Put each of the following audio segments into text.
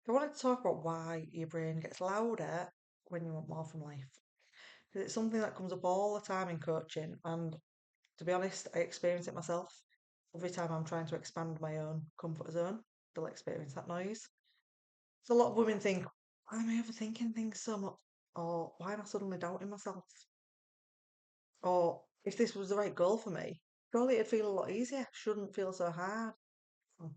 I wanted to talk about why your brain gets louder when you want more from life. 'Cause it's something that comes up all the time in coaching, and to be honest, I experience it myself. Every time I'm trying to expand my own comfort zone, I'll experience that noise. So a lot of women think, why am I overthinking things so much? Or why am I suddenly doubting myself? Or if this was the right goal for me, surely it'd feel a lot easier. Shouldn't feel so hard. Hmm.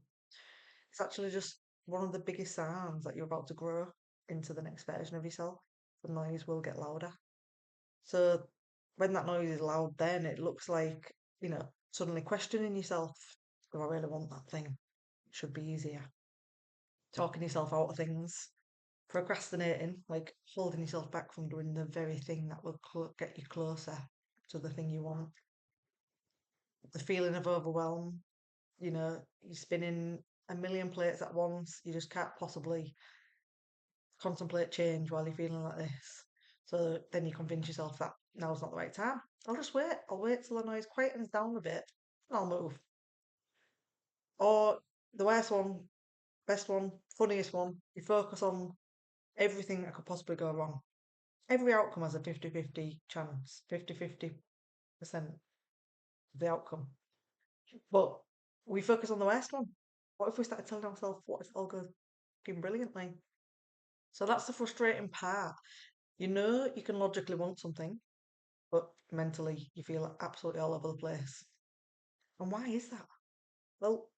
It's actually just one of the biggest signs that you're about to grow into the next version of yourself. The noise will get louder. So when that noise is loud, then it looks like, suddenly questioning yourself. Do I really want that thing? It should be easier. Talking yourself out of things. Procrastinating, like holding yourself back from doing the very thing that will get you closer to the thing you want. The feeling of overwhelm, you're spinning a million plates at once. You just can't possibly contemplate change while you're feeling like this. So then you convince yourself that now's not the right time. I'll just wait. I'll wait till the noise quietens down a bit and I'll move. Or the worst one, best one, funniest one, you focus on everything that could possibly go wrong. Every outcome has a 50-50 chance, 50-50% of the outcome. But we focus on the worst one. What if we started telling ourselves, what if it all goes fucking brilliantly? So that's the frustrating part. You know you can logically want something, but mentally you feel absolutely all over the place. And why is that? Well,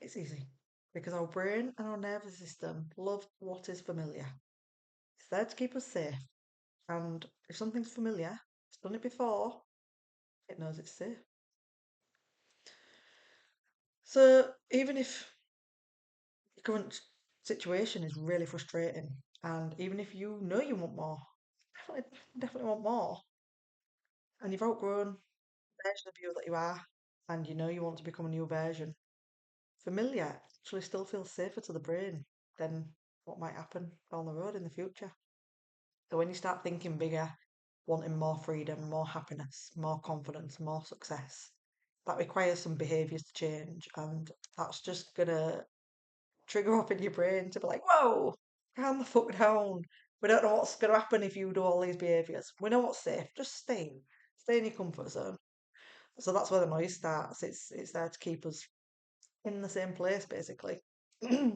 it's easy. Because our brain and our nervous system love what is familiar. It's there to keep us safe. And if something's familiar, it's done it before, it knows it's safe. So even if your current situation is really frustrating, and even if you know you want more, definitely want more, and you've outgrown the version of you that you are, and you know you want to become a new version, familiar actually still feels safer to the brain than what might happen down the road in the future. So when you start thinking bigger, wanting more freedom, more happiness, more confidence, more success, that requires some behaviours to change, and that's just gonna trigger up in your brain to be like, whoa, calm the fuck down. We don't know what's gonna happen if you do all these behaviours. We know what's safe. Just stay in your comfort zone. So that's where the noise starts. It's there to keep us in the same place, basically.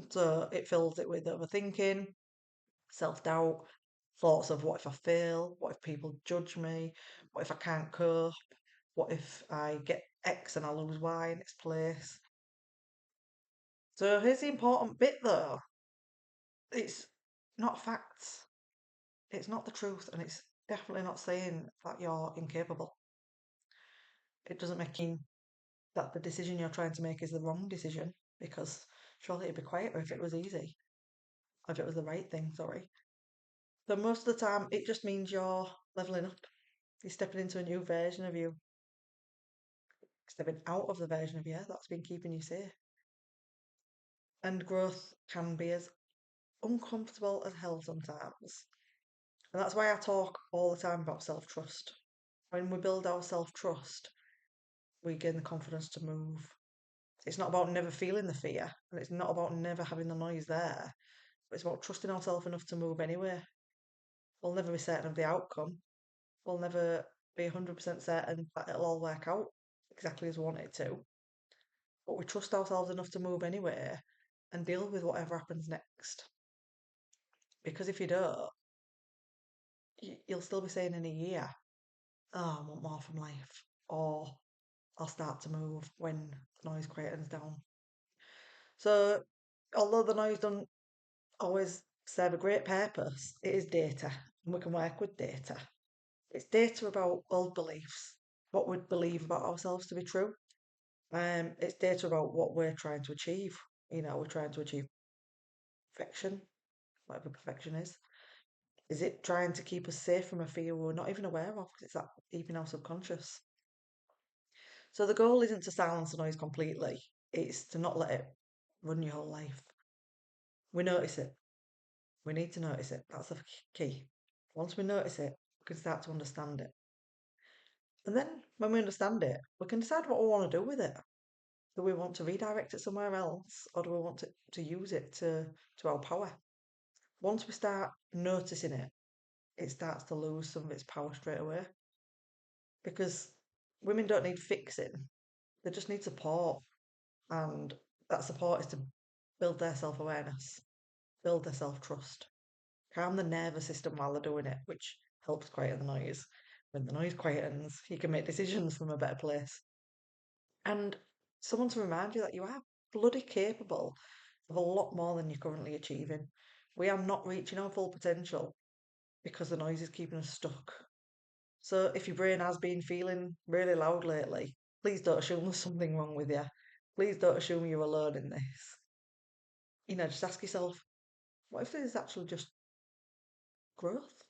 So it fills it with overthinking, self doubt, thoughts of what if I fail? What if people judge me? What if I can't cope? What if I get X and I lose Y in its place? So here's the important bit though, it's not facts, it's not the truth, and it's definitely not saying that you're incapable. It doesn't mean that the decision you're trying to make is the wrong decision, because surely it'd be quieter if it was easy, if it was the right thing, sorry. So most of the time, it just means you're leveling up. You're stepping into a new version of you, stepping out of the version of you that's been keeping you safe. And growth can be as uncomfortable as hell sometimes. And that's why I talk all the time about self trust. When we build our self trust, we gain the confidence to move. It's not about never feeling the fear, and it's not about never having the noise there, but it's about trusting ourselves enough to move anyway. We'll never be certain of the outcome. We'll never be 100% certain that it'll all work out exactly as we want it to. But we trust ourselves enough to move anyway and deal with whatever happens next. Because if you don't, you'll still be saying in a year, oh, I want more from life. Or I'll start to move when the noise quietens down. So, although the noise doesn't always serve a great purpose, it is data, and we can work with data. It's data about old beliefs, what we believe about ourselves to be true. It's data about what we're trying to achieve. We're trying to achieve perfection, whatever perfection is. Is it trying to keep us safe from a fear we're not even aware of because it's that deep in our subconscious? So the goal isn't to silence the noise completely, it's to not let it run your whole life. We notice it. We need to notice it. That's the key. Once we notice it, we can start to understand it. And then when we understand it, we can decide what we want to do with it. Do we want to redirect it somewhere else, or do we want to use it to our power? Once we start noticing it, it starts to lose some of its power straight away. Because women don't need fixing, they just need support. And that support is to build their self awareness, build their self trust, calm the nervous system while they're doing it, which helps quieten the noise. When the noise quietens, you can make decisions from a better place. And someone to remind you that you are bloody capable of a lot more than you're currently achieving. We are not reaching our full potential because the noise is keeping us stuck. So if your brain has been feeling really loud lately, please don't assume there's something wrong with you. Please don't assume you're alone in this. Just ask yourself, what if this is actually just growth?